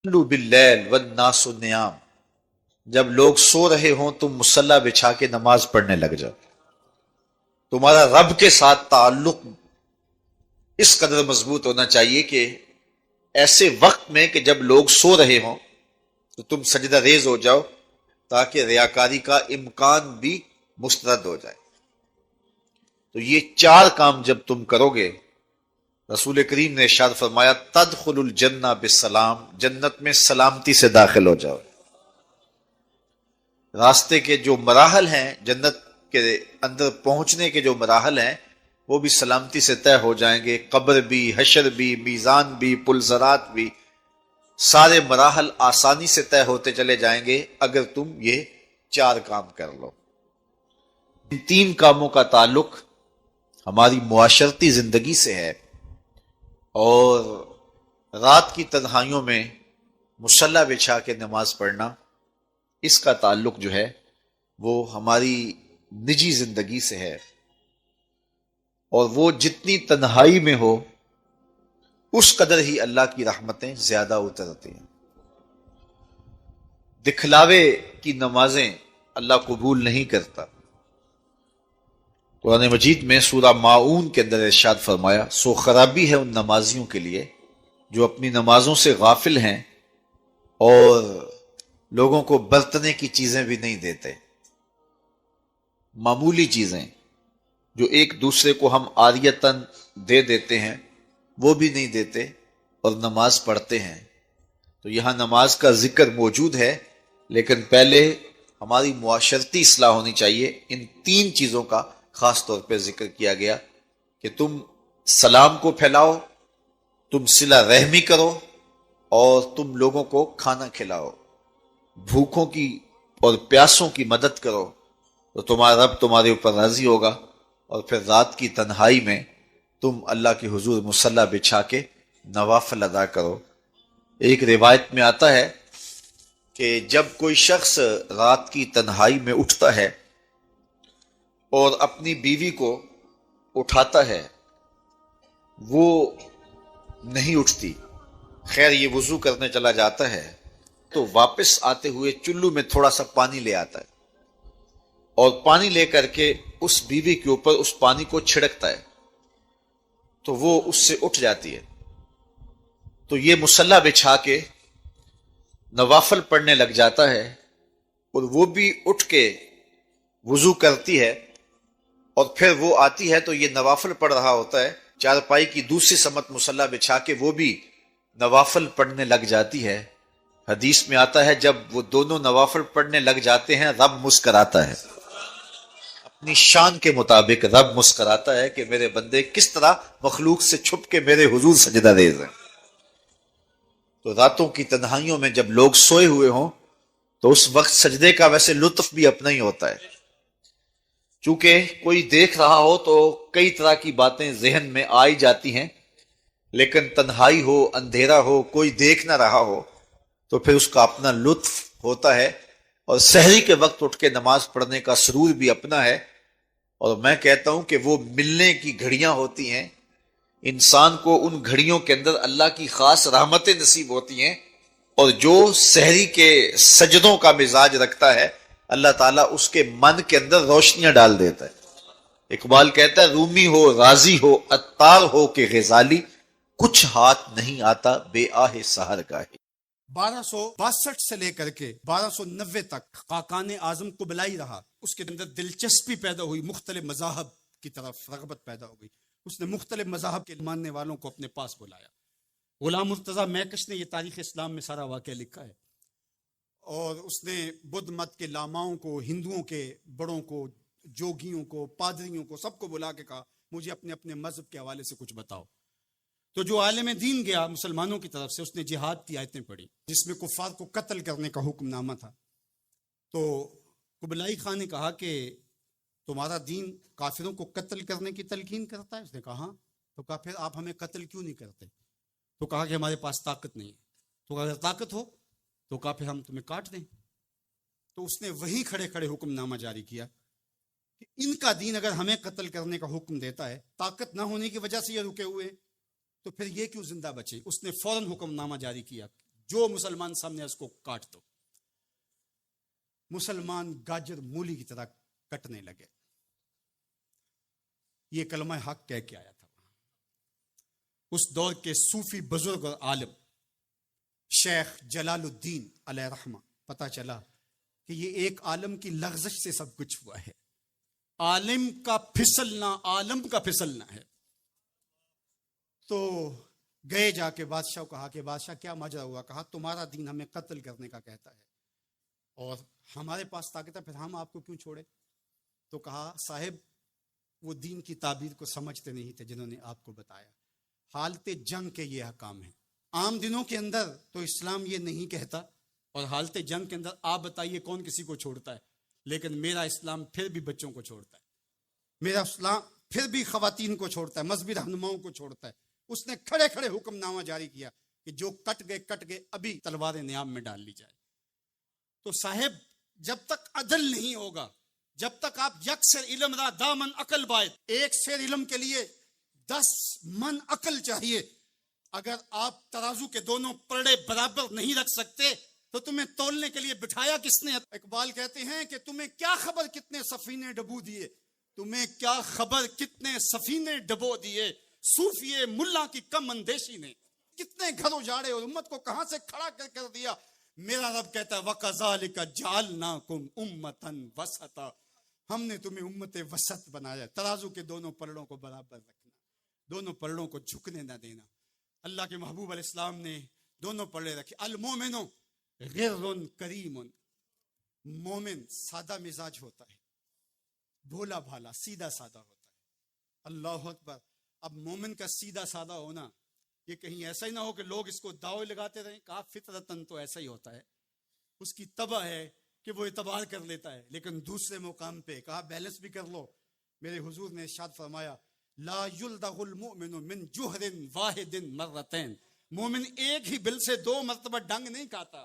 صلوا باللیل والناس نیام، جب لوگ سو رہے ہوں تم مصلی بچھا کے نماز پڑھنے لگ جاؤ۔ تمہارا رب کے ساتھ تعلق اس قدر مضبوط ہونا چاہیے کہ ایسے وقت میں کہ جب لوگ سو رہے ہوں تو تم سجدہ ریز ہو جاؤ، تاکہ ریاکاری کا امکان بھی مسترد ہو جائے۔ تو یہ چار کام جب تم کرو گے، رسول کریم نے ارشاد فرمایا تدخل الجنہ بالسلام، جنت میں سلامتی سے داخل ہو جاؤ۔ راستے کے جو مراحل ہیں، جنت کے اندر پہنچنے کے جو مراحل ہیں، وہ بھی سلامتی سے طے ہو جائیں گے۔ قبر بھی، حشر بھی، میزان بھی، پلزرات بھی، سارے مراحل آسانی سے طے ہوتے چلے جائیں گے اگر تم یہ چار کام کر لو۔ ان تین کاموں کا تعلق ہماری معاشرتی زندگی سے ہے، اور رات کی تنہائیوں میں مصلی بچھا کے نماز پڑھنا، اس کا تعلق جو ہے وہ ہماری نجی زندگی سے ہے، اور وہ جتنی تنہائی میں ہو اس قدر ہی اللہ کی رحمتیں زیادہ اترتی ہیں۔ دکھلاوے کی نمازیں اللہ قبول نہیں کرتا۔ قرآن مجید میں سورہ ماعون کے اندر ارشاد فرمایا سو خرابی ہے ان نمازیوں کے لیے جو اپنی نمازوں سے غافل ہیں اور لوگوں کو برتنے کی چیزیں بھی نہیں دیتے۔ معمولی چیزیں جو ایک دوسرے کو ہم عاریتاً دے دیتے ہیں وہ بھی نہیں دیتے اور نماز پڑھتے ہیں۔ تو یہاں نماز کا ذکر موجود ہے، لیکن پہلے ہماری معاشرتی اصلاح ہونی چاہیے۔ ان تین چیزوں کا خاص طور پہ ذکر کیا گیا کہ تم سلام کو پھیلاؤ، تم صلہ رحمی کرو، اور تم لوگوں کو کھانا کھلاؤ، بھوکوں کی اور پیاسوں کی مدد کرو، تو تمہارا رب تمہارے اوپر راضی ہوگا، اور پھر رات کی تنہائی میں تم اللہ کے حضور مصلی بچھا کے نوافل ادا کرو۔ ایک روایت میں آتا ہے کہ جب کوئی شخص رات کی تنہائی میں اٹھتا ہے اور اپنی بیوی کو اٹھاتا ہے، وہ نہیں اٹھتی، خیر یہ وضو کرنے چلا جاتا ہے تو واپس آتے ہوئے چلو میں تھوڑا سا پانی لے آتا ہے، اور پانی لے کر کے اس بیوی کے اوپر اس پانی کو چھڑکتا ہے تو وہ اس سے اٹھ جاتی ہے۔ تو یہ مصلی بچھا کے نوافل پڑھنے لگ جاتا ہے، اور وہ بھی اٹھ کے وضو کرتی ہے، اور پھر وہ آتی ہے تو یہ نوافل پڑھ رہا ہوتا ہے، چارپائی کی دوسری سمت مصلی بچھا کے وہ بھی نوافل پڑھنے لگ جاتی ہے۔ حدیث میں آتا ہے جب وہ دونوں نوافل پڑھنے لگ جاتے ہیں رب مسکراتا ہے، اپنی شان کے مطابق رب مسکراتا ہے کہ میرے بندے کس طرح مخلوق سے چھپ کے میرے حضور سجدہ ریز ہیں۔ تو راتوں کی تنہائیوں میں جب لوگ سوئے ہوئے ہوں تو اس وقت سجدے کا ویسے لطف بھی اپنا ہی ہوتا ہے، چونکہ کوئی دیکھ رہا ہو تو کئی طرح کی باتیں ذہن میں آئی جاتی ہیں، لیکن تنہائی ہو، اندھیرا ہو، کوئی دیکھ نہ رہا ہو تو پھر اس کا اپنا لطف ہوتا ہے، اور سحری کے وقت اٹھ کے نماز پڑھنے کا سرور بھی اپنا ہے۔ اور میں کہتا ہوں کہ وہ ملنے کی گھڑیاں ہوتی ہیں، انسان کو ان گھڑیوں کے اندر اللہ کی خاص رحمتیں نصیب ہوتی ہیں، اور جو سحری کے سجدوں کا مزاج رکھتا ہے اللہ تعالیٰ اس کے من کے اندر روشنیاں ڈال دیتا ہے۔ اقبال کہتا ہے رومی ہو، راضی ہو، عطار ہو کہ غزالی، کچھ ہاتھ نہیں آتا بے آہ سحر گاہی۔ 1262 سے لے کر کے 1290 تک خاقان اعظم قبلائی رہا، اس کے اندر دلچسپی پیدا ہوئی، مختلف مذاہب کی طرف رغبت پیدا ہو گئی، اس نے مختلف مذاہب کے ماننے والوں کو اپنے پاس بلایا۔ غلام مرتضیٰ میکش نے یہ تاریخ اسلام میں سارا واقعہ لکھا ہے، اور اس نے بدھ مت کے لاماؤں کو، ہندوؤں کے بڑوں کو، جوگیوں کو، پادریوں کو، سب کو بلا کے کہا مجھے اپنے اپنے مذہب کے حوالے سے کچھ بتاؤ۔ تو جو عالم دین گیا مسلمانوں کی طرف سے، اس نے جہاد کی آیتیں پڑھی جس میں کفار کو قتل کرنے کا حکم نامہ تھا۔ تو قبلائی خان نے کہا کہ تمہارا دین کافروں کو قتل کرنے کی تلقین کرتا ہے؟ اس نے کہا ہاں۔ تو کہا پھر آپ ہمیں قتل کیوں نہیں کرتے؟ تو کہا کہ ہمارے پاس طاقت نہیں ہے۔ تو اگر طاقت ہو تو کہا پھر ہم تمہیں کاٹ دیں۔ تو اس نے وہیں کھڑے کھڑے حکم نامہ جاری کیا کہ ان کا دین اگر ہمیں قتل کرنے کا حکم دیتا ہے، طاقت نہ ہونے کی وجہ سے یہ رکے ہوئے، تو پھر یہ کیوں زندہ بچے؟ اس نے فوراً حکم نامہ جاری کیا، جو مسلمان سامنے اس کو کاٹ دو۔ مسلمان گاجر مولی کی طرح کٹنے لگے۔ یہ کلمہ حق کہہ کے آیا تھا۔ اس دور کے صوفی بزرگ اور عالم شیخ جلال الدین علیہ رحمہ، پتہ چلا کہ یہ ایک عالم کی لغزش سے سب کچھ ہوا ہے۔ عالم کا پھسلنا عالم کا پھسلنا ہے۔ تو گئے جا کے بادشاہ کو کہا کہ بادشاہ کیا ماجرا ہوا؟ کہا تمہارا دین ہمیں قتل کرنے کا کہتا ہے اور ہمارے پاس طاقت ہے، پھر ہم آپ کو کیوں چھوڑے؟ تو کہا صاحب وہ دین کی تعبیر کو سمجھتے نہیں تھے جنہوں نے آپ کو بتایا۔ حالت جنگ کے یہ احکام ہیں۔ عام دنوں کے اندر تو اسلام یہ نہیں کہتا، اور حالت جنگ کے اندر آپ بتائیے کون کسی کو چھوڑتا ہے؟ لیکن میرا اسلام پھر بھی بچوں کو چھوڑتا ہے، میرا اسلام پھر بھی خواتین کو چھوڑتا ہے، مذہبی رہنماؤں کو چھوڑتا ہے۔ اس نے کھڑے کھڑے حکم نامہ جاری کیا کہ جو کٹ گئے ابھی تلوار نیام میں ڈال لی جائے۔ تو صاحب جب تک عدل نہیں ہوگا، جب تک آپ یک سیر علم را دامن عقل باید، ایک سیر علم کے لیے 10 من عقل چاہیے۔ اگر آپ ترازو کے دونوں پلڑے برابر نہیں رکھ سکتے تو تمہیں تولنے کے لیے بٹھایا کس نے؟ اقبال کہتے ہیں کہ تمہیں کیا خبر کتنے سفینے ڈبو دیے، تمہیں کیا خبر کتنے سفینے ڈبو دیے، صوفیے ملا کی کم اندیشی نے کتنے گھر اجاڑے اور امت کو کہاں سے کھڑا کر دیا۔ میرا رب کہتا ہے وَكَذَلِكَ جَعَلْنَاكُمْ أُمَّةً وَسَطًا، ہم نے تمہیں امت وسط بنایا۔ ترازو کے دونوں پلڑوں کو برابر رکھنا، دونوں پلڑوں کو جھکنے نہ دینا۔ اللہ کے محبوب علیہ السلام نے دونوں پلڑے رکھے۔ المومن غر کریم، مومن سادہ مزاج ہوتا ہے، بھولا بھالا سیدھا سادہ ہوتا ہے۔ اللہ اکبر۔ اب مومن کا سیدھا سادہ ہونا یہ کہیں ایسا ہی نہ ہو کہ لوگ اس کو دعوے لگاتے رہیں۔ کہا فطرتاً تو ایسا ہی ہوتا ہے، اس کی طبع ہے کہ وہ اعتبار کر لیتا ہے، لیکن دوسرے مقام پہ کہا بیلنس بھی کر لو۔ میرے حضور نے ارشاد فرمایا لا یلدغ المؤمن من جوہر واحد مرتين، مومن ایک ہی بل سے 2 مرتبہ ڈنگ نہیں کھاتا۔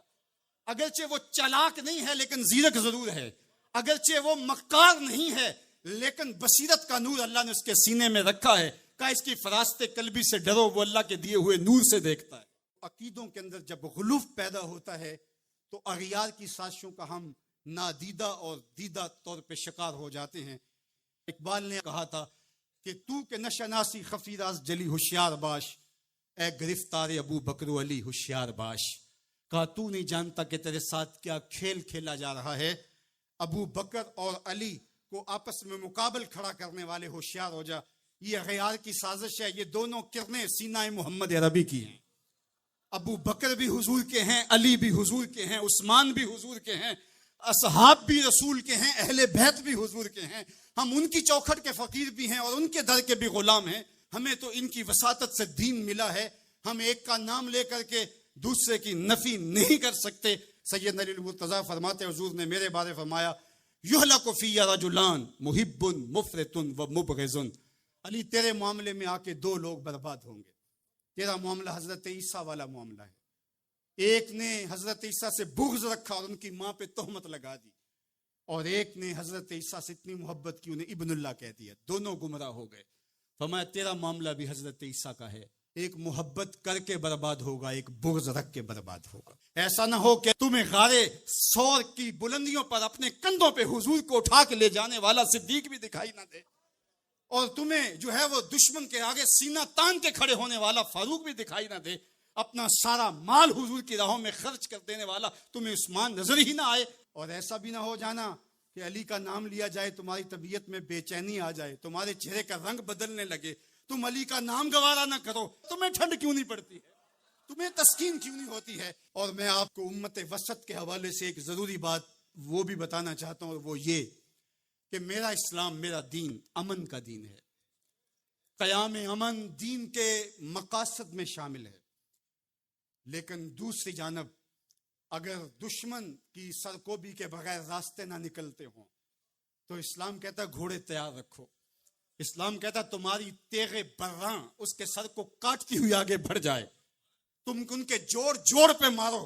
اگرچہ وہ چالاک نہیں ہے لیکن زیرک ضرور ہے، اگرچہ وہ مکار نہیں ہے لیکن بصیرت کا نور اللہ نے اس کے سینے میں رکھا ہے۔ کہا اس کی فراست قلبی سے ڈرو، وہ اللہ کے دیے ہوئے نور سے دیکھتا ہے۔ عقیدوں کے اندر جب غلوف پیدا ہوتا ہے تو اغیار کی سازشوں کا ہم نادیدہ اور دیدہ طور پہ شکار ہو جاتے ہیں۔ اقبال نے کہا تھا کہ تو کہ نشناسی خفیراز جلی ہوشیار باش، اے گرفتار ابو بکر و علی ہوشیار باش۔ کہا تو نہیں جانتا کہ تیرے ساتھ کیا کھیل کھیلا جا رہا ہے، ابو بکر اور علی کو آپس میں مقابل کھڑا کرنے والے ہوشیار ہو جا۔ یہ غیار کی سازش ہے، یہ دونوں کرنیں سینہ محمد عربی کی ہیں۔ ابو بکر بھی حضور کے ہیں، علی بھی حضور کے ہیں، عثمان بھی حضور کے ہیں، اصحاب بھی رسول کے ہیں، اہل بیت بھی حضور کے ہیں۔ ہم ان کی چوکھٹ کے فقیر بھی ہیں اور ان کے در کے بھی غلام ہیں۔ ہمیں تو ان کی وساطت سے دین ملا ہے، ہم ایک کا نام لے کر کے دوسرے کی نفی نہیں کر سکتے۔ سید علی المرتضیٰ فرماتے حضور نے میرے بارے فرمایا یہلک فی رجلان محب مفرط و مبغض، علی تیرے معاملے میں آ کے 2 لوگ برباد ہوں گے۔ تیرا معاملہ حضرت عیسیٰ والا معاملہ ہے، ایک نے حضرت عیسیٰ سے بغض رکھا اور ان کی ماں پہ تہمت لگا دی، اور ایک نے حضرت عیسیٰ سے اتنی محبت کی انہیں ابن اللہ کہہ دیا، دونوں گمراہ ہو گئے۔ فرمایا تیرا معاملہ بھی حضرت عیسیٰ کا ہے، ایک محبت کر کے برباد ہوگا، ایک بغض رکھ کے برباد ہوگا۔ ایسا نہ ہو کہ تمہیں غارے سور کی بلندیوں پر اپنے کندھوں پہ حضور کو اٹھا کے لے جانے والا صدیق بھی دکھائی نہ دے، اور تمہیں جو ہے وہ دشمن کے آگے سینہ تان کے کھڑے ہونے والا فاروق بھی دکھائی نہ دے، اپنا سارا مال حضور کی راہوں میں خرچ کر دینے والا تمہیں عثمان نظر ہی نہ آئے۔ اور ایسا بھی نہ ہو جانا کہ علی کا نام لیا جائے تمہاری طبیعت میں بے چینی آ جائے، تمہارے چہرے کا رنگ بدلنے لگے، تم علی کا نام گوارا نہ کرو۔ تمہیں ٹھنڈ کیوں نہیں پڑتی ہے، تمہیں تسکین کیوں نہیں ہوتی ہے؟ اور میں آپ کو امت وسط کے حوالے سے ایک ضروری بات وہ بھی بتانا چاہتا ہوں، اور وہ یہ کہ میرا اسلام، میرا دین امن کا دین ہے۔ قیام امن دین کے مقاصد میں شامل ہے، لیکن دوسری جانب اگر دشمن کی سرکوبی کے بغیر راستے نہ نکلتے ہوں تو اسلام کہتا ہے گھوڑے تیار رکھو۔ اسلام کہتا ہے تمہاری تیغ براں اس کے سر کو کاٹتی ہوئی آگے بڑھ جائے، تم ان کے جوڑ جوڑ پہ مارو۔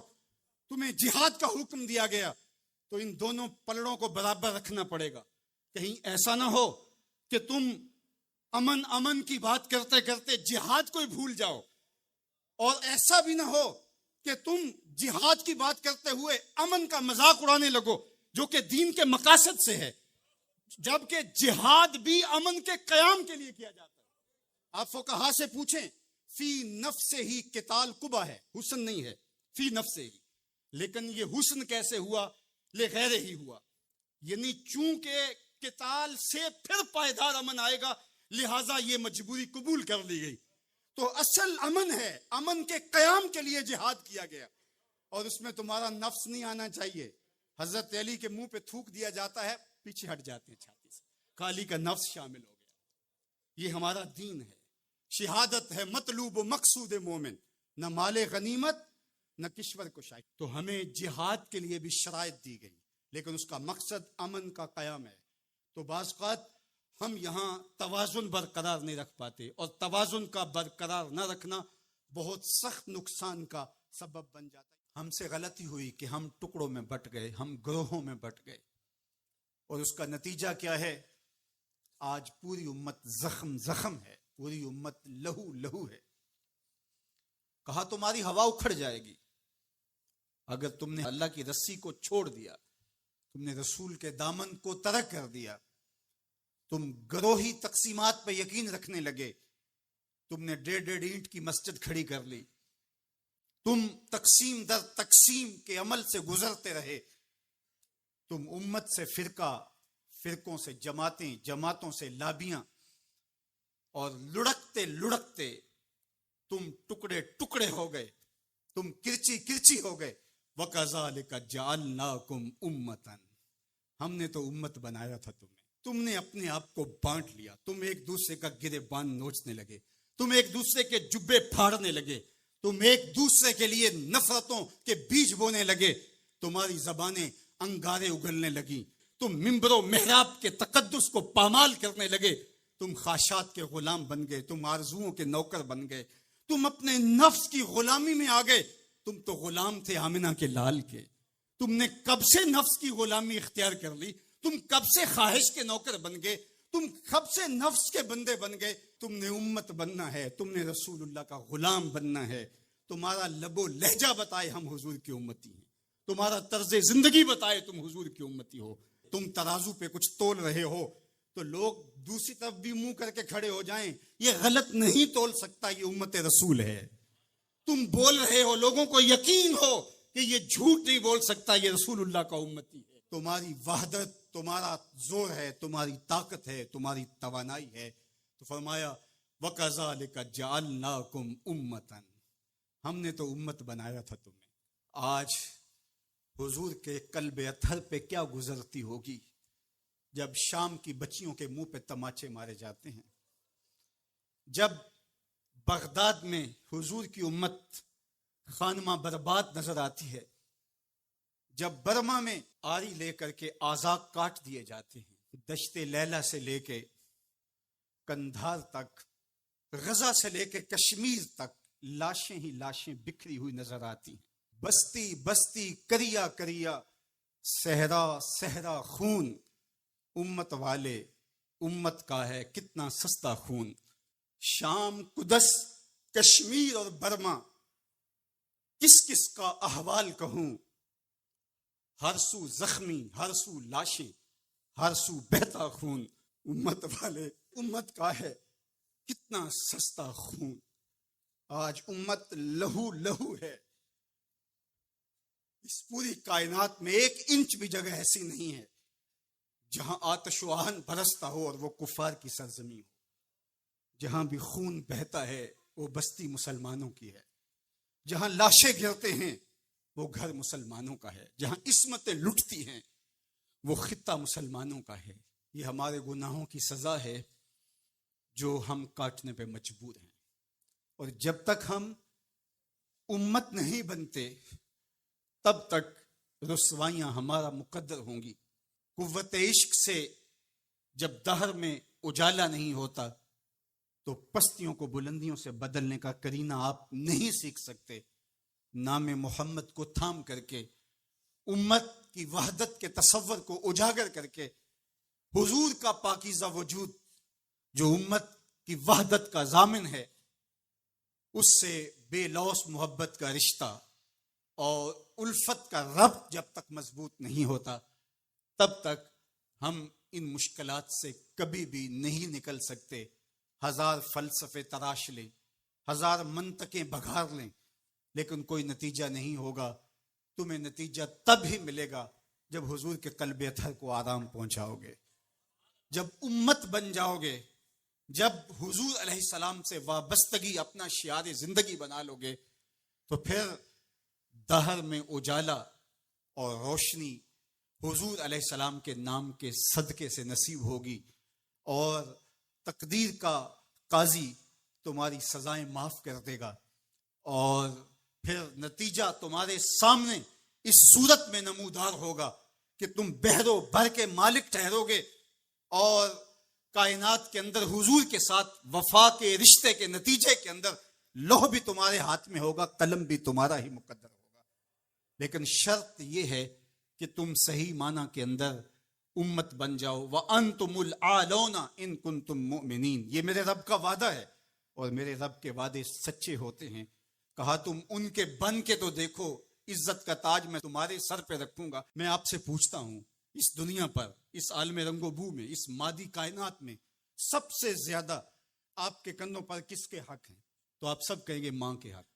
تمہیں جہاد کا حکم دیا گیا تو ان دونوں پلڑوں کو برابر رکھنا پڑے گا۔ کہیں ایسا نہ ہو کہ تم امن کی بات کرتے کرتے جہاد کو ہی بھول جاؤ، اور ایسا بھی نہ ہو کہ تم جہاد کی بات کرتے ہوئے امن کا مذاق اڑانے لگو جو کہ دین کے مقاصد سے ہے، جبکہ جہاد بھی امن کے قیام کے لیے کیا جاتا ہے۔ آپ فقہا سے پوچھیں، فی نفس ہی قتال قبح ہے، حسن نہیں ہے، فی نفس ہی، لیکن یہ حسن کیسے ہوا؟ لغیر ہی ہوا، یعنی چونکہ قتال سے پھر پائیدار امن آئے گا، لہٰذا یہ مجبوری قبول کر لی گئی۔ تو اصل امن ہے، امن کے قیام کے لیے جہاد کیا گیا، اور اس میں تمہارا نفس نہیں آنا چاہیے۔ حضرت علی کے منہ پہ تھوک دیا جاتا ہے، پیچھے ہٹ جاتے ہیں چھاتی سے، علی کا نفس شامل ہو گیا۔ یہ ہمارا دین ہے، شہادت ہے مطلوب و مقصود مومن، نہ مال غنیمت نہ کشور کشائی۔ تو ہمیں جہاد کے لیے بھی شرائط دی گئی، لیکن اس کا مقصد امن کا قیام ہے۔ تو بعض اوقات ہم یہاں توازن برقرار نہیں رکھ پاتے، اور توازن کا برقرار نہ رکھنا بہت سخت نقصان کا سبب بن جاتا ہے۔ ہم سے غلطی ہوئی کہ ہم ٹکڑوں میں بٹ گئے، ہم گروہوں میں بٹ گئے، اور اس کا نتیجہ کیا ہے؟ آج پوری امت زخم زخم ہے، پوری امت لہو لہو ہے۔ کہا تمہاری ہوا اکھڑ جائے گی اگر تم نے اللہ کی رسی کو چھوڑ دیا، تم نے رسول کے دامن کو ترک کر دیا، تم گروہی تقسیمات پہ یقین رکھنے لگے، تم نے 1.5 اینٹ کی مسجد کھڑی کر لی، تم تقسیم در تقسیم کے عمل سے گزرتے رہے، تم امت سے فرقوں سے جماعتیں، جماعتوں سے لابیاں، اور لڑکتے لڑکتے تم ٹکڑے ٹکڑے ہو گئے، تم کرچی کرچی ہو گئے۔ وَكَذَلِكَ جَعَلْنَاكُمْ أُمَّةً، ہم نے تو امت بنایا تھا تم نے اپنے آپ کو بانٹ لیا، تم ایک دوسرے کا گریبان نوچنے لگے، تم ایک دوسرے کے جبے پھاڑنے لگے، تم ایک دوسرے کے لیے نفرتوں کے بیج بونے لگے، تمہاری زبانیں انگارے اگلنے لگی، تم ممبر و محراب کے تقدس کو پامال کرنے لگے، تم خواہشات کے غلام بن گئے، تم آرزوؤں کے نوکر بن گئے، تم اپنے نفس کی غلامی میں آ گئے۔ تم تو غلام تھے آمنہ کے لال کے، تم نے کب سے نفس کی غلامی اختیار کر لی، تم کب سے خواہش کے نوکر بن گئے، تم کب سے نفس کے بندے بن گئے۔ تم نے امت بننا ہے، تم نے رسول اللہ کا غلام بننا ہے۔ تمہارا لب و لہجہ بتائے ہم حضور کی امتی ہیں، تمہارا طرز زندگی بتائے تم حضور کی امتی ہو۔ تم ترازو پہ کچھ تول رہے ہو تو لوگ دوسری طرف بھی منہ کر کے کھڑے ہو جائیں، یہ غلط نہیں تول سکتا، یہ امت رسول ہے۔ تم بول رہے ہو، لوگوں کو یقین ہو کہ یہ جھوٹ نہیں بول سکتا، یہ رسول اللہ کا امتی ہے۔ تمہاری وحدت، تمہارا زور ہے، تمہاری طاقت ہے، تمہاری توانائی ہے۔ تو فرمایا وَكَذَلِكَ جَعَلْنَاكُمْ أُمَّةً، ہم نے تو امت بنایا تھا تمہیں۔ آج حضور کے قلب اطہر پہ کیا گزرتی ہوگی جب شام کی بچیوں کے منہ پہ تماچے مارے جاتے ہیں، جب بغداد میں حضور کی امت خانمہ برباد نظر آتی ہے، جب برما میں آری لے کر کے اعضاء کاٹ دیے جاتے ہیں، دشت لیلہ سے لے کے کندھار تک، غزہ سے لے کے کشمیر تک لاشیں ہی لاشیں بکھری ہوئی نظر آتی ہیں، بستی بستی کریا کریا، صحرا صحرا خون، امت والے امت کا ہے کتنا سستا خون۔ شام، قدس، کشمیر اور برما، کس کس کا احوال کہوں، ہر سو زخمی، ہر سو لاشیں، ہر سو بہتا خون۔ امت والے امت کا ہے کتنا سستا خون۔ آج امت لہو لہو ہے، اس پوری کائنات میں 1 انچ بھی جگہ ایسی نہیں ہے جہاں آتش و آہن برستا ہو اور وہ کفار کی سرزمین ہو۔ جہاں بھی خون بہتا ہے وہ بستی مسلمانوں کی ہے، جہاں لاشیں گرتے ہیں وہ گھر مسلمانوں کا ہے، جہاں عصمتیں لٹتی ہیں وہ خطہ مسلمانوں کا ہے۔ یہ ہمارے گناہوں کی سزا ہے جو ہم کاٹنے پہ مجبور ہیں، اور جب تک ہم امت نہیں بنتے تب تک رسوائیاں ہمارا مقدر ہوں گی۔ قوت عشق سے جب دہر میں اجالا نہیں ہوتا تو پستیوں کو بلندیوں سے بدلنے کا کرینہ آپ نہیں سیکھ سکتے۔ نام محمد کو تھام کر کے، امت کی وحدت کے تصور کو اجاگر کر کے، حضور کا پاکیزہ وجود جو امت کی وحدت کا ضامن ہے، اس سے بے لوث محبت کا رشتہ اور الفت کا ربط جب تک مضبوط نہیں ہوتا تب تک ہم ان مشکلات سے کبھی بھی نہیں نکل سکتے. 1000 فلسفے تراش لیں، 1000 منطقیں بگھار لیں، لیکن کوئی نتیجہ نہیں ہوگا. تمہیں نتیجہ تب ہی ملے گا جب حضور کے قلب اطہر کو آرام پہنچاؤ گے، جب امت بن جاؤ گے، جب حضور علیہ السلام سے وابستگی اپنا شعار زندگی بنا لو گے، تو پھر دہر میں اجالا اور روشنی حضور علیہ السلام کے نام کے صدقے سے نصیب ہوگی، اور تقدیر کا قاضی تمہاری سزائیں معاف کر دے گا، اور پھر نتیجہ تمہارے سامنے اس صورت میں نمودار ہوگا کہ تم بحر و بر کے مالک ٹھہرو گے، اور کائنات کے اندر حضور کے ساتھ وفا کے رشتے کے نتیجے کے اندر لوح بھی تمہارے ہاتھ میں ہوگا، قلم بھی تمہارا ہی مقدر ہوگا. لیکن شرط یہ ہے کہ تم صحیح معنی کے اندر امت بن جاؤ. وَأَنْتُمُ الْعَالَوْنَ إِن كُنْتُم مُؤْمِنِينَ. یہ میرے رب کا وعدہ ہے، اور میرے رب کے وعدے سچے ہوتے ہیں. کہا تم ان کے بن کے تو دیکھو، عزت کا تاج میں تمہارے سر پہ رکھوں گا. میں آپ سے پوچھتا ہوں، اس دنیا پر، اس عالم رنگ و بو میں، اس مادی کائنات میں سب سے زیادہ آپ کے کندھوں پر کس کے حق ہیں؟ تو آپ سب کہیں گے ماں کے حق.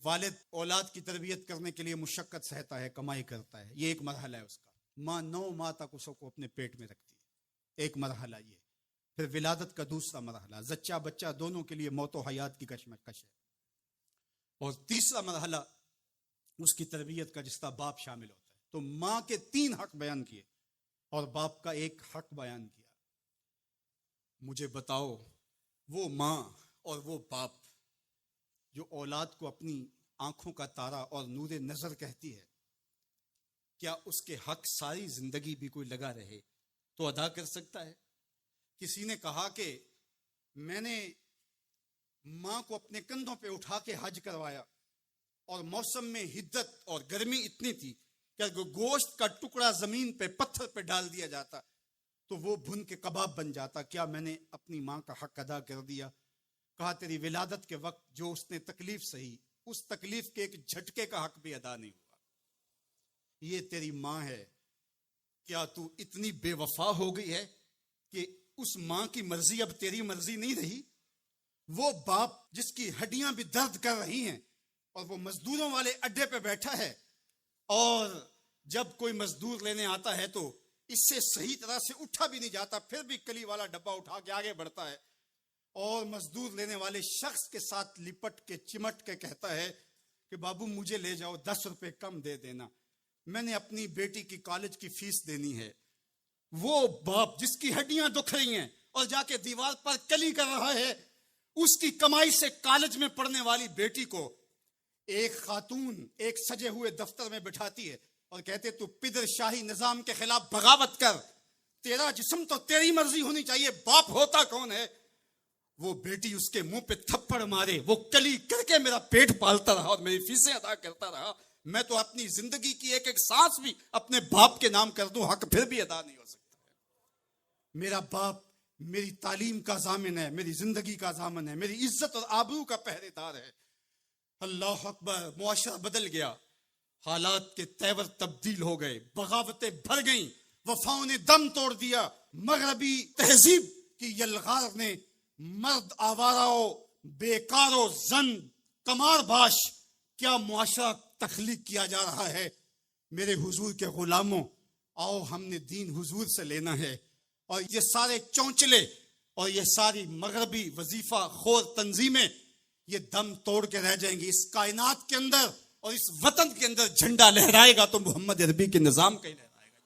والد اولاد کی تربیت کرنے کے لیے مشقت سہتا ہے، کمائی کرتا ہے، یہ ایک مرحلہ ہے اس کا. ماں 9 ماہ تک اس کو اپنے پیٹ میں رکھتی ہے، ایک مرحلہ یہ. پھر ولادت کا دوسرا مرحلہ، زچہ بچہ دونوں کے لیے موت و حیات کی کشمکش ہے. اور تیسرا مرحلہ اس کی تربیت کا، جس کا باپ شامل ہوتا ہے. تو ماں کے 3 حق بیان کیے اور باپ کا ایک حق بیان کیا. مجھے بتاؤ، وہ ماں اور وہ باپ جو اولاد کو اپنی آنکھوں کا تارا اور نور نظر کہتی ہے، کیا اس کے حق ساری زندگی بھی کوئی لگا رہے تو ادا کر سکتا ہے؟ کسی نے کہا کہ میں نے ماں کو اپنے کندھوں پہ اٹھا کے حج کروایا، اور موسم میں حدت اور گرمی اتنی تھی کہ اگر گوشت کا ٹکڑا زمین پہ پتھر پہ ڈال دیا جاتا تو وہ بھن کے کباب بن جاتا. کیا میں نے اپنی ماں کا حق ادا کر دیا؟ کہا تیری ولادت کے وقت جو اس نے تکلیف سہی، اس تکلیف کے ایک جھٹکے کا حق بھی ادا نہیں ہوا. یہ تیری ماں ہے. کیا تو اتنی بے وفا ہو گئی ہے کہ اس ماں کی مرضی اب تیری مرضی نہیں رہی؟ وہ باپ جس کی ہڈیاں بھی درد کر رہی ہیں اور وہ مزدوروں والے اڈے پہ بیٹھا ہے، اور جب کوئی مزدور لینے آتا ہے تو اس سے صحیح طرح سے اٹھا بھی نہیں جاتا، پھر بھی کلی والا ڈبہ اٹھا کے آگے بڑھتا ہے، اور مزدور لینے والے شخص کے ساتھ لپٹ کے چمٹ کے کہتا ہے کہ بابو مجھے لے جاؤ، 10 روپے کم دے دینا، میں نے اپنی بیٹی کی کالج کی فیس دینی ہے. وہ باپ جس کی ہڈیاں دکھ رہی ہیں اور جا کے دیوار پر کلی کر رہا ہے، اس کی کمائی سے کالج میں پڑھنے والی بیٹی کو ایک خاتون ایک سجے ہوئے دفتر میں بٹھاتی ہے اور کہتے تو پدر شاہی نظام کے خلاف بغاوت کر، تیرا جسم تو تیری مرضی ہونی چاہیے، باپ ہوتا کون ہے؟ وہ بیٹی اس کے منہ پہ تھپڑ مارے، وہ کلی کر کے میرا پیٹ پالتا رہا اور میری فیسیں ادا کرتا رہا، میں تو اپنی زندگی کی ایک ایک سانس بھی اپنے باپ کے نام کر دوں، حق پھر بھی ادا نہیں ہو سکتا ہے. میرا باپ میری تعلیم کا ضامن ہے، میری زندگی کا ضامن ہے، میری عزت اور آبرو کا پہرے دار ہے. اللہ اکبر. معاشرہ بدل گیا، حالات کے تیور تبدیل ہو گئے، بغاوتیں بھر گئیں، وفاؤں نے دم توڑ دیا. مغربی تہذیب کی یلغار نے مرد آوارہ، بیکار و زن کمار باش کیا معاشرہ تخلیق کیا جا رہا ہے. میرے حضور کے غلاموں، آؤ ہم نے دین حضور سے لینا ہے، اور یہ سارے چونچلے اور یہ ساری مغربی وظیفہ خور تنظیمیں یہ دم توڑ کے رہ جائیں گی. اس کائنات کے اندر اور اس وطن کے اندر جھنڈا لہرائے گا تو محمد عربی کے نظام کا ہی لہرائے گا.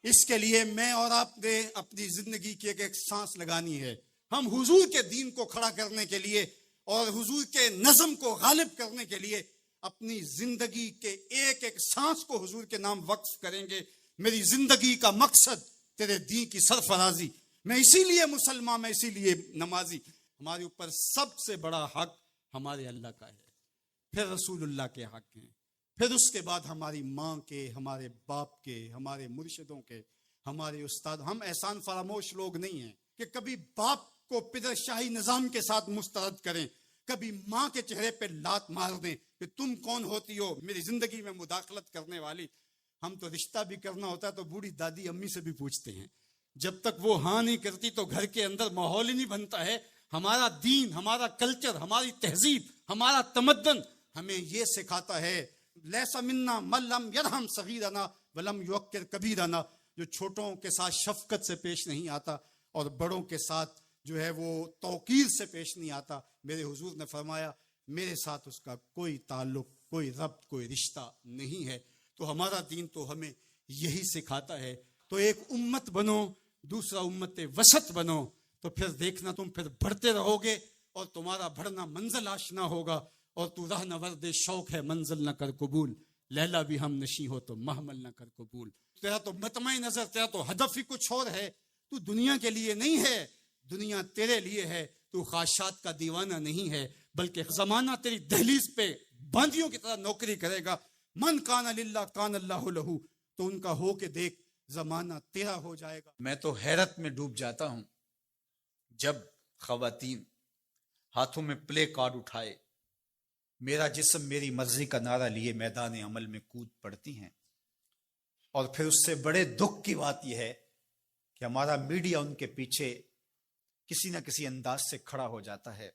اس کے لیے میں اور آپ نے اپنی زندگی کی ایک ایک سانس لگانی ہے. ہم حضور کے دین کو کھڑا کرنے کے لیے اور حضور کے نظم کو غالب کرنے کے لیے اپنی زندگی کے ایک ایک سانس کو حضور کے نام وقف کریں گے. میری زندگی کا مقصد تیرے دین کی سرفرازی. میں اسی لیے مسلمان، میں اسی لیے نمازی. ہمارے اوپر سب سے بڑا حق ہمارے اللہ کا ہے، پھر رسول اللہ کے حق ہیں، پھر اس کے بعد ہماری ماں کے، ہمارے باپ کے، ہمارے مرشدوں کے، ہمارے استاد. ہم احسان فراموش لوگ نہیں ہیں کہ کبھی باپ کو پدر شاہی نظام کے ساتھ مسترد کریں، کبھی ماں کے چہرے پہ لات مار دیں کہ تم کون ہوتی ہو میری زندگی میں مداخلت کرنے والی. ہم تو رشتہ بھی کرنا ہوتا ہے تو بوڑھی دادی امی سے بھی پوچھتے ہیں, جب تک وہ ہاں نہیں کرتی تو گھر کے اندر ماحول ہی نہیں بنتا ہے. ہمارا دین, ہمارا کلچر, ہماری تہذیب, ہمارا تمدن ہمیں یہ سکھاتا ہے لیسا منا من لم یرحم صغیرنا ولم یوقر کبیرنا, جو چھوٹوں کے ساتھ شفقت سے پیش نہیں آتا اور بڑوں کے ساتھ جو ہے وہ توقیر سے پیش نہیں آتا, میرے حضور نے فرمایا میرے ساتھ اس کا کوئی تعلق, کوئی ربط, کوئی رشتہ نہیں ہے. تو ہمارا دین تو ہمیں یہی سکھاتا ہے. تو ایک امت بنو, دوسرا امت وسط بنو, تو پھر دیکھنا تم پھر بڑھتے رہو گے اور تمہارا بڑھنا منزل آشنا ہوگا. اور تو راہ نورد شوق ہے منزل نہ کر قبول, لیلا بھی ہم نشیں ہو تو محمل نہ کر قبول. تیرا تو مطمع نظر, تیرا تو ہدف ہی کچھ اور ہے. تو دنیا کے لیے نہیں ہے, دنیا تیرے لیے ہے. تو خواہشات کا دیوانہ نہیں ہے, بلکہ زمانہ تیری دہلیز پہ باندیوں کی طرح نوکری کرے گا. من کان للہ کان اللہ لہو, تو ان کا ہو کے دیکھ زمانہ تیرا ہو جائے گا. میں تو حیرت میں ڈوب جاتا ہوں جب خواتین ہاتھوں میں پلے کارڈ اٹھائے, میرا جسم میری مرضی کا نعرہ لیے میدان عمل میں کود پڑتی ہیں. اور پھر اس سے بڑے دکھ کی بات یہ ہے کہ ہمارا میڈیا ان کے پیچھے کسی نہ کسی انداز سے کھڑا ہو جاتا ہے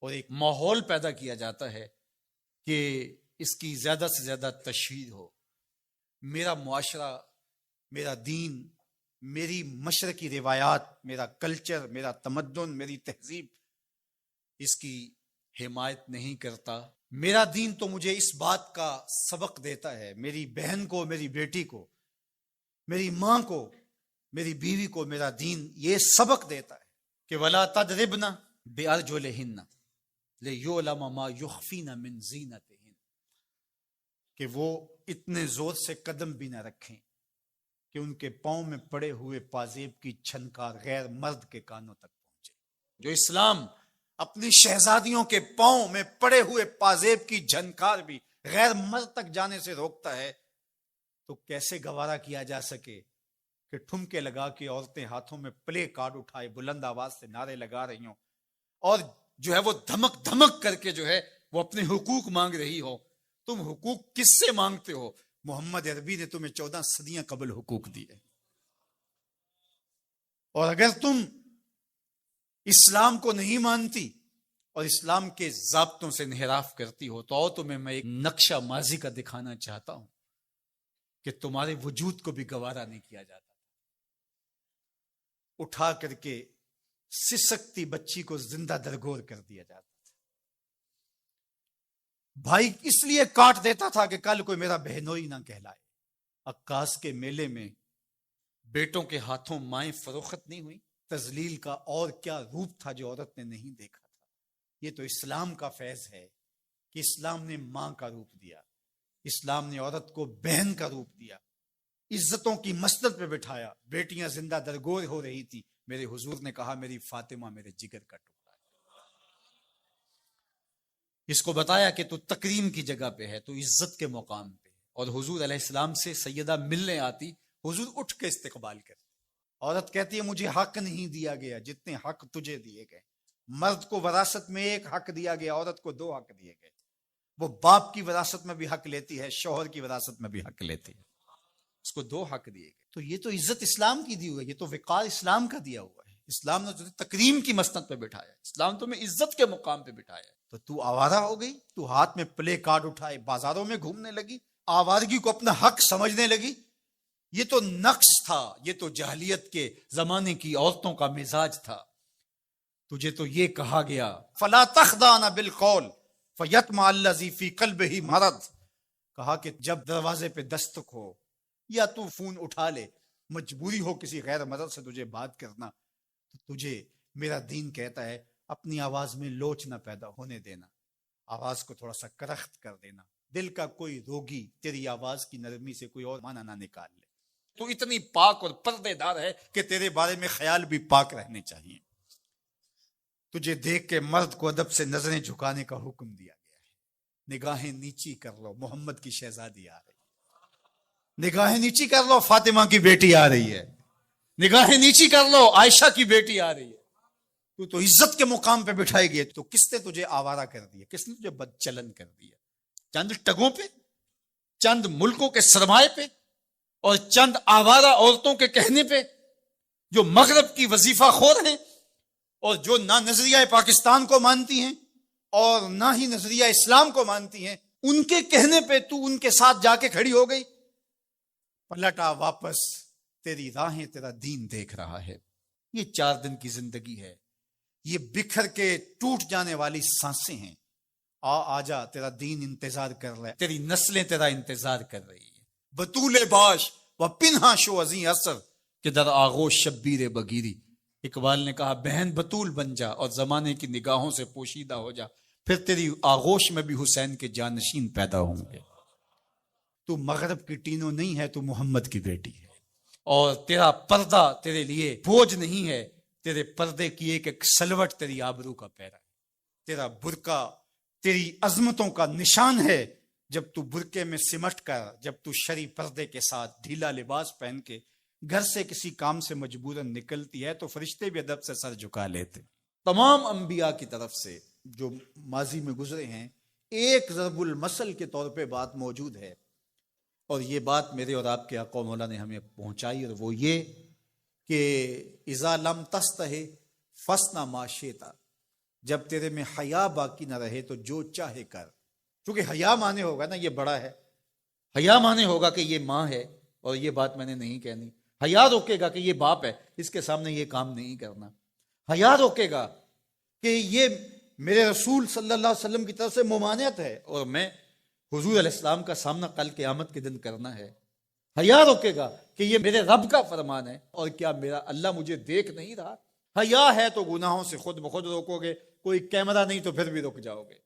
اور ایک ماحول پیدا کیا جاتا ہے کہ اس کی زیادہ سے زیادہ تشہیر ہو. میرا معاشرہ, میرا دین, میری مشرقی روایات, میرا کلچر, میرا تمدن, میری تہذیب اس کی حمایت نہیں کرتا. میرا دین تو مجھے اس بات کا سبق دیتا ہے, میری بہن کو, میری بیٹی کو, میری ماں کو, میری بیوی کو میرا دین یہ سبق دیتا ہے کہ وَلَا تَضْرِبْنَ بِأَرْجُلِهِنَّ لِيُعْلَمَ مَا يُخْفِينَ مِنْ زِينَتِهِنَّ, کہ وہ اتنے زور سے قدم بھی نہ رکھیں کہ ان کے پاؤں میں پڑے ہوئے پازیب کی چھنکار غیر مرد کے کانوں تک پہنچے. جو اسلام اپنی شہزادیوں کے پاؤں میں پڑے ہوئے پازیب کی جھنکار بھی غیر مرد تک جانے سے روکتا ہے, تو کیسے گوارا کیا جا سکے کہ ٹھمکے لگا کے عورتیں ہاتھوں میں پلے کارڈ اٹھائے بلند آواز سے نعرے لگا رہی ہوں اور جو ہے وہ دھمک دھمک کر کے جو ہے وہ اپنے حقوق مانگ رہی ہو. تم حقوق کس سے مانگتے ہو؟ محمد عربی نے تمہیں 14 صدیاں قبل حقوق دیے. اور اگر تم اسلام کو نہیں مانتی اور اسلام کے ضابطوں سے انحراف کرتی ہو تو تمہیں میں ایک نقشہ ماضی کا دکھانا چاہتا ہوں کہ تمہارے وجود کو بھی گوارا نہیں کیا جاتا. اٹھا کر کے سسکتی بچی کو زندہ درگور کر دیا جاتا تھا. بھائی اس لیے کاٹ دیتا تھا کہ کل کوئی میرا بہنوئی نہ کہلائے. عکاس کے میلے میں بیٹوں کے ہاتھوں مائیں فروخت نہیں ہوئی. تذلیل کا اور کیا روپ تھا جو عورت نے نہیں دیکھا تھا. یہ تو اسلام کا فیض ہے کہ اسلام نے ماں کا روپ دیا, اسلام نے عورت کو بہن کا روپ دیا, عزتوں کی مسند پہ بٹھایا. بیٹیاں زندہ درگور ہو رہی تھی, میرے حضور نے کہا میری فاطمہ میرے جگر کا ٹکڑا ہے. اس کو بتایا کہ تو تکریم کی جگہ پہ ہے, تو عزت کے مقام پہ. اور حضور علیہ السلام سے سیدہ ملنے آتی, حضور اٹھ کے استقبال کرتے. عورت کہتی ہے مجھے حق نہیں دیا گیا جتنے حق تجھے دیے گئے. مرد کو وراثت میں ایک حق دیا گیا, عورت کو 2 حق دیے گئے. وہ باپ کی وراثت میں بھی حق لیتی ہے, شوہر کی وراثت میں بھی حق لیتی ہے, اس کو 2 حق دیے گئے. تو یہ تو عزت اسلام کی دی ہوئی ہے, یہ تو وقار اسلام کا دیا ہوا ہے. اسلام نے تجھے تکریم کی مسند پہ بٹھایا, اسلام تمہیں عزت کے مقام پہ بٹھایا. تو آوارہ ہو گئی, تو ہاتھ میں پلے کارڈ اٹھائے بازاروں میں گھومنے لگی, آوارگی کو اپنا حق سمجھنے لگی. یہ تو نقص تھا, یہ تو جاہلیت کے زمانے کی عورتوں کا مزاج تھا. تجھے تو یہ کہا گیا فلا تخضعن بالقول فیطمع الذی فی قلبہ مرض, کہا کہ جب دروازے پہ دستک ہو یا تو فون اٹھا لے, مجبوری ہو کسی غیر مرد سے تجھے بات کرنا, تو تجھے میرا دین کہتا ہے اپنی آواز میں لوچ نہ پیدا ہونے دینا, آواز کو تھوڑا سا کرخت کر دینا. دل کا کوئی روگی تیری آواز کی نرمی سے کوئی اور معنی نہ نکال لے. تو اتنی پاک اور پردے دار ہے کہ تیرے بارے میں خیال بھی پاک رہنے چاہیے. تجھے دیکھ کے مرد کو ادب سے نظریں جھکانے کا حکم دیا گیا ہے. نگاہیں نیچی کر لو, محمد کی شہزادی آ رہی ہے. نگاہیں نیچی کر لو, فاطمہ کی بیٹی آ رہی ہے. نگاہیں نیچی کر لو, عائشہ کی بیٹی آ رہی ہے. تو عزت کے مقام پہ بٹھائے گئے، تو کس نے تجھے آوارہ کر دیا، کس نے تجھے بدچلن کر دیا؟ چند ٹگوں پہ، چند ملکوں کے سرمائے پہ، اور چند آوارہ عورتوں کے کہنے پہ، جو مغرب کی وظیفہ خور ہیں اور جو نہ نظریہ پاکستان کو مانتی ہیں اور نہ ہی نظریہ اسلام کو مانتی ہیں، ان کے کہنے پہ تو ان کے ساتھ جا کے کھڑی ہو گئی۔ پلٹا واپس، تیری راہیں تیرا دین دیکھ رہا ہے۔ یہ 4 دن کی زندگی ہے، یہ بکھر کے ٹوٹ جانے والی سانسیں ہیں۔ آ جا، تیرا دین انتظار کر رہا ہے، تیری نسلیں تیرا انتظار کر رہی ہیں۔ بطول باش و پنہا شو ازیں اثر کہ در آغوش شبیر بگیری۔ اقبال نے کہا بہن بطول بن جا اور زمانے کی نگاہوں سے پوشیدہ ہو جا، پھر تیری آغوش میں بھی حسین کے جانشین پیدا ہوں گے۔ تو مغرب کی ٹینوں نہیں ہے، تو محمد کی بیٹی ہے، اور تیرا پردہ تیرے لیے بوجھ نہیں ہے، تیرے پردے کی ایک ایک سلوٹ تیری آبرو کا پیرا ہے۔ تیرا برقع تیری عظمتوں کا نشان ہے۔ جب تو برقعے میں سمٹ کر، جب تو شرعی پردے کے ساتھ ڈھیلا لباس پہن کے گھر سے کسی کام سے مجبوراً نکلتی ہے، تو فرشتے بھی ادب سے سر جھکا لیتے۔ تمام انبیاء کی طرف سے جو ماضی میں گزرے ہیں، ایک ضرب المثل کے طور پہ بات موجود ہے، اور یہ بات میرے اور آپ کے آقا مولا نے ہمیں پہنچائی، اور وہ یہ کہ اذا لم تستحی فاصنع ما شئت، جب تیرے میں حیا باقی نہ رہے تو جو چاہے کر۔ کیونکہ حیا مانے ہوگا نا یہ بڑا ہے، حیا مانے ہوگا کہ یہ ماں ہے اور یہ بات میں نے نہیں کہنی، حیا روکے گا کہ یہ باپ ہے، اس کے سامنے یہ کام نہیں کرنا، حیا روکے گا کہ یہ میرے رسول صلی اللہ علیہ وسلم کی طرف سے ممانعت ہے اور میں حضور علیہ السلام کا سامنا کل قیامت کے دن کرنا ہے، حیا روکے گا کہ یہ میرے رب کا فرمان ہے اور کیا میرا اللہ مجھے دیکھ نہیں رہا۔ حیا ہے تو گناہوں سے خود بخود روکو گے، کوئی کیمرہ نہیں تو پھر بھی رک جاؤ گے،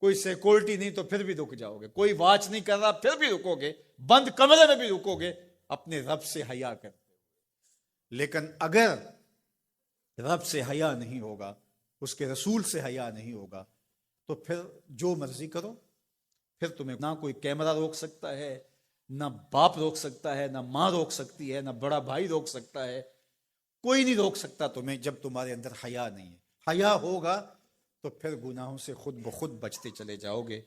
کوئی سیکورٹی نہیں تو پھر بھی رک جاؤ گے، کوئی واچ نہیں کر رہا پھر بھی رکو گے، بند کمرے میں بھی رکو گے، اپنے رب سے حیا کرتے ہوئے۔ لیکن اگر رب سے حیا نہیں ہوگا، اس کے رسول سے حیا نہیں ہوگا، تو پھر جو مرضی کرو، پھر تمہیں نہ کوئی کیمرہ روک سکتا ہے، نہ باپ روک سکتا ہے، نہ ماں روک سکتی ہے، نہ بڑا بھائی روک سکتا ہے، کوئی نہیں روک سکتا تمہیں جب تمہارے اندر حیا نہیں ہے۔ حیا ہوگا تو پھر گناہوں سے خود بخود بچتے چلے جاؤ گے۔